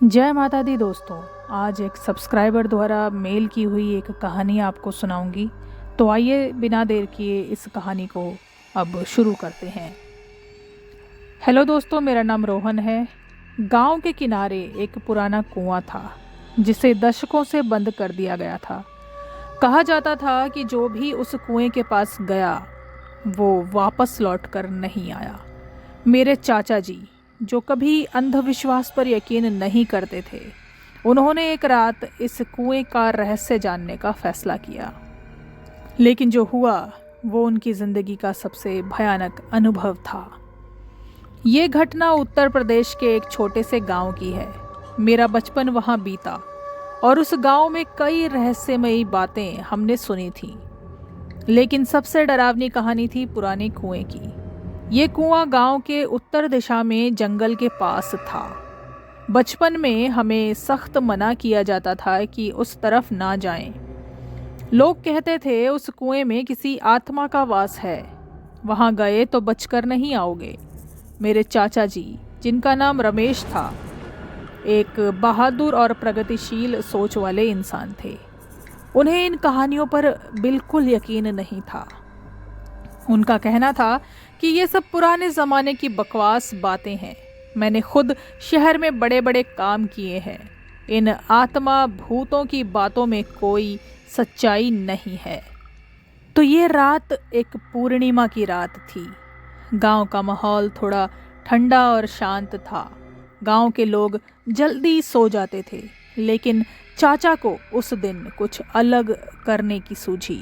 जय माता दी दोस्तों। आज एक सब्सक्राइबर द्वारा मेल की हुई एक कहानी आपको सुनाऊंगी। तो आइए बिना देर किए इस कहानी को अब शुरू करते हैं। हेलो दोस्तों, मेरा नाम रोहन है। गांव के किनारे एक पुराना कुआं था जिसे दशकों से बंद कर दिया गया था। कहा जाता था कि जो भी उस कुएं के पास गया वो वापस लौट कर नहीं आया। मेरे चाचा जी, जो कभी अंधविश्वास पर यकीन नहीं करते थे, उन्होंने एक रात इस कुएं का रहस्य जानने का फैसला किया। लेकिन जो हुआ वो उनकी जिंदगी का सबसे भयानक अनुभव था। ये घटना उत्तर प्रदेश के एक छोटे से गांव की है। मेरा बचपन वहां बीता और उस गांव में कई रहस्यमयी बातें हमने सुनी थी। लेकिन सबसे डरावनी कहानी थी पुराने कुएं की। ये कुआं गांव के उत्तर दिशा में जंगल के पास था। बचपन में हमें सख्त मना किया जाता था कि उस तरफ ना जाएं। लोग कहते थे उस कुएं में किसी आत्मा का वास है, वहां गए तो बचकर नहीं आओगे। मेरे चाचा जी, जिनका नाम रमेश था, एक बहादुर और प्रगतिशील सोच वाले इंसान थे। उन्हें इन कहानियों पर बिल्कुल यकीन नहीं था। उनका कहना था कि ये सब पुराने ज़माने की बकवास बातें हैं। मैंने खुद शहर में बड़े बड़े काम किए हैं। इन आत्मा भूतों की बातों में कोई सच्चाई नहीं है। तो ये रात एक पूर्णिमा की रात थी। गांव का माहौल थोड़ा ठंडा और शांत था। गांव के लोग जल्दी सो जाते थे, लेकिन चाचा को उस दिन कुछ अलग करने की सूझी।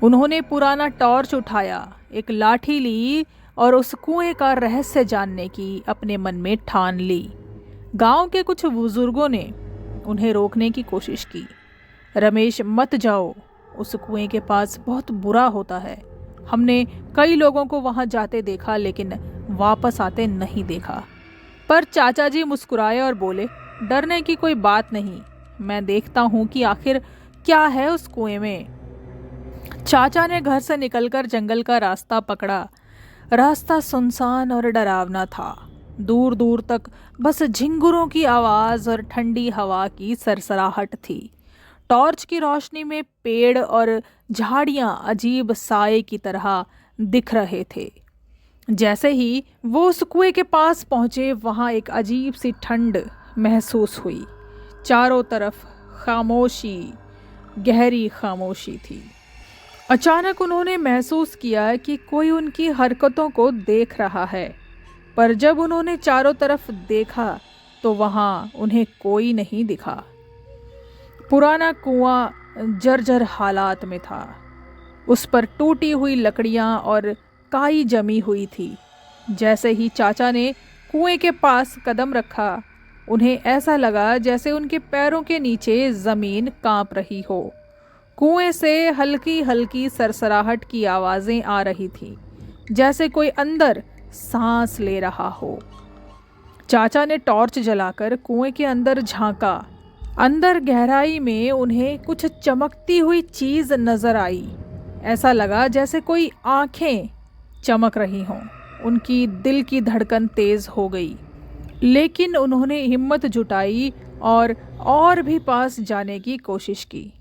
उन्होंने पुराना टॉर्च उठाया, एक लाठी ली और उस कुएं का रहस्य जानने की अपने मन में ठान ली। गांव के कुछ बुजुर्गों ने उन्हें रोकने की कोशिश की। रमेश, मत जाओ, उस कुएं के पास बहुत बुरा होता है। हमने कई लोगों को वहां जाते देखा, लेकिन वापस आते नहीं देखा। पर चाचा जी मुस्कुराए और बोले, डरने की कोई बात नहीं, मैं देखता हूं कि आखिर क्या है उस कुएं में। चाचा ने घर से निकलकर जंगल का रास्ता पकड़ा। रास्ता सुनसान और डरावना था। दूर दूर तक बस झिंगुरों की आवाज और ठंडी हवा की सरसराहट थी। टॉर्च की रोशनी में पेड़ और झाड़ियां अजीब साए की तरह दिख रहे थे। जैसे ही वो उस कुएं के पास पहुंचे, वहां एक अजीब सी ठंड महसूस हुई। चारों तरफ खामोशी, गहरी खामोशी थी। अचानक उन्होंने महसूस किया कि कोई उनकी हरकतों को देख रहा है। पर जब उन्होंने चारों तरफ देखा तो वहां उन्हें कोई नहीं दिखा। पुराना कुआं जर्जर हालात में था। उस पर टूटी हुई लकड़ियां और काई जमी हुई थी। जैसे ही चाचा ने कुएं के पास कदम रखा, उन्हें ऐसा लगा जैसे उनके पैरों के नीचे जमीन कांप रही हो। कुएं से हल्की हल्की सरसराहट की आवाजें आ रही थी, जैसे कोई अंदर सांस ले रहा हो। चाचा ने टॉर्च जलाकर कुएं के अंदर झांका। अंदर गहराई में उन्हें कुछ चमकती हुई चीज नजर आई। ऐसा लगा जैसे कोई आंखें चमक रही हों। उनकी दिल की धड़कन तेज हो गई, लेकिन उन्होंने हिम्मत जुटाई और भी पास जाने की कोशिश की।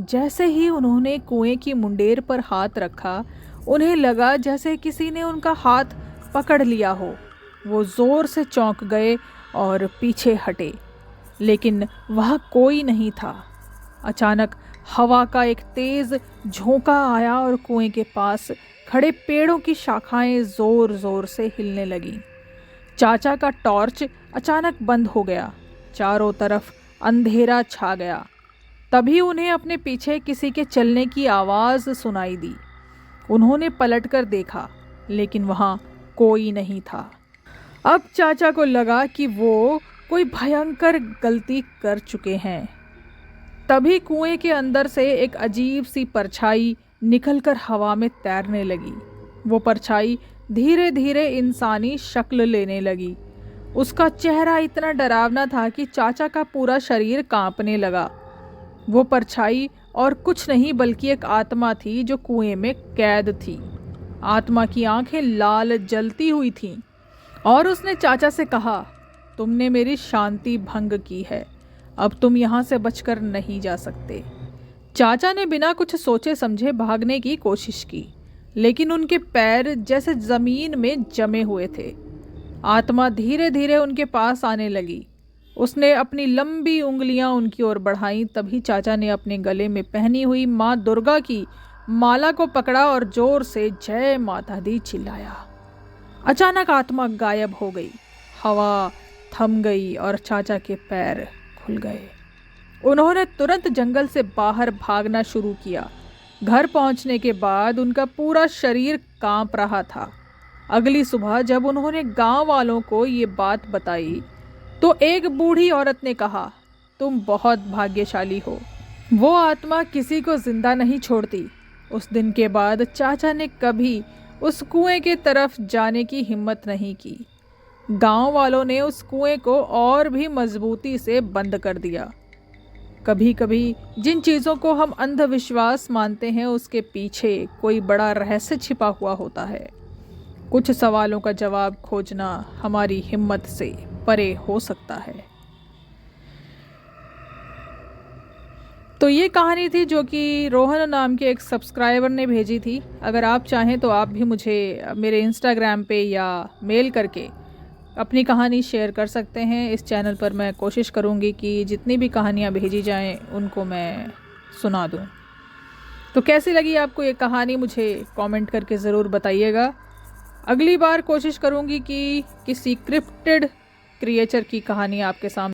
जैसे ही उन्होंने कुएं की मुंडेर पर हाथ रखा, उन्हें लगा जैसे किसी ने उनका हाथ पकड़ लिया हो। वो जोर से चौंक गए और पीछे हटे, लेकिन वहाँ कोई नहीं था। अचानक हवा का एक तेज झोंका आया और कुएं के पास खड़े पेड़ों की शाखाएं जोर जोर से हिलने लगीं। चाचा का टॉर्च अचानक बंद हो गया। चारों तरफ अंधेरा छा गया। तभी उन्हें अपने पीछे किसी के चलने की आवाज सुनाई दी। उन्होंने पलटकर देखा, लेकिन वहां कोई नहीं था। अब चाचा को लगा कि वो कोई भयंकर गलती कर चुके हैं। तभी कुएं के अंदर से एक अजीब सी परछाई निकलकर हवा में तैरने लगी। वो परछाई धीरे धीरे इंसानी शक्ल लेने लगी। उसका चेहरा इतना डरावना था कि चाचा का पूरा शरीर कांपने लगा। वो परछाई और कुछ नहीं बल्कि एक आत्मा थी जो कुएं में कैद थी। आत्मा की आंखें लाल जलती हुई थीं और उसने चाचा से कहा, तुमने मेरी शांति भंग की है। अब तुम यहाँ से बचकर नहीं जा सकते। चाचा ने बिना कुछ सोचे समझे भागने की कोशिश की, लेकिन उनके पैर जैसे जमीन में जमे हुए थे। आत्मा धीरे धीरे उनके पास आने लगी। उसने अपनी लंबी उंगलियां उनकी ओर बढ़ाईं। तभी चाचा ने अपने गले में पहनी हुई माँ दुर्गा की माला को पकड़ा और जोर से जय माता दी चिल्लाया। अचानक आत्मा गायब हो गई। हवा थम गई और चाचा के पैर खुल गए। उन्होंने तुरंत जंगल से बाहर भागना शुरू किया। घर पहुंचने के बाद उनका पूरा शरीर कांप रहा था। अगली सुबह जब उन्होंने गांव वालों को ये बात बताई तो एक बूढ़ी औरत ने कहा, तुम बहुत भाग्यशाली हो, वो आत्मा किसी को जिंदा नहीं छोड़ती। उस दिन के बाद चाचा ने कभी उस कुएं के तरफ जाने की हिम्मत नहीं की। गांव वालों ने उस कुएं को और भी मजबूती से बंद कर दिया। कभी कभी जिन चीज़ों को हम अंधविश्वास मानते हैं उसके पीछे कोई बड़ा रहस्य छिपा हुआ होता है। कुछ सवालों का जवाब खोजना हमारी हिम्मत से परे हो सकता है। तो ये कहानी थी जो कि रोहन नाम के एक सब्सक्राइबर ने भेजी थी। अगर आप चाहें तो आप भी मुझे मेरे इंस्टाग्राम पे या मेल करके अपनी कहानी शेयर कर सकते हैं। इस चैनल पर मैं कोशिश करूँगी कि जितनी भी कहानियाँ भेजी जाएं उनको मैं सुना दूँ। तो कैसी लगी आपको ये कहानी मुझे कमेंट करके ज़रूर बताइएगा। अगली बार कोशिश करूँगी कि किसी क्रिप्टेड क्रिएचर की कहानी आपके सामने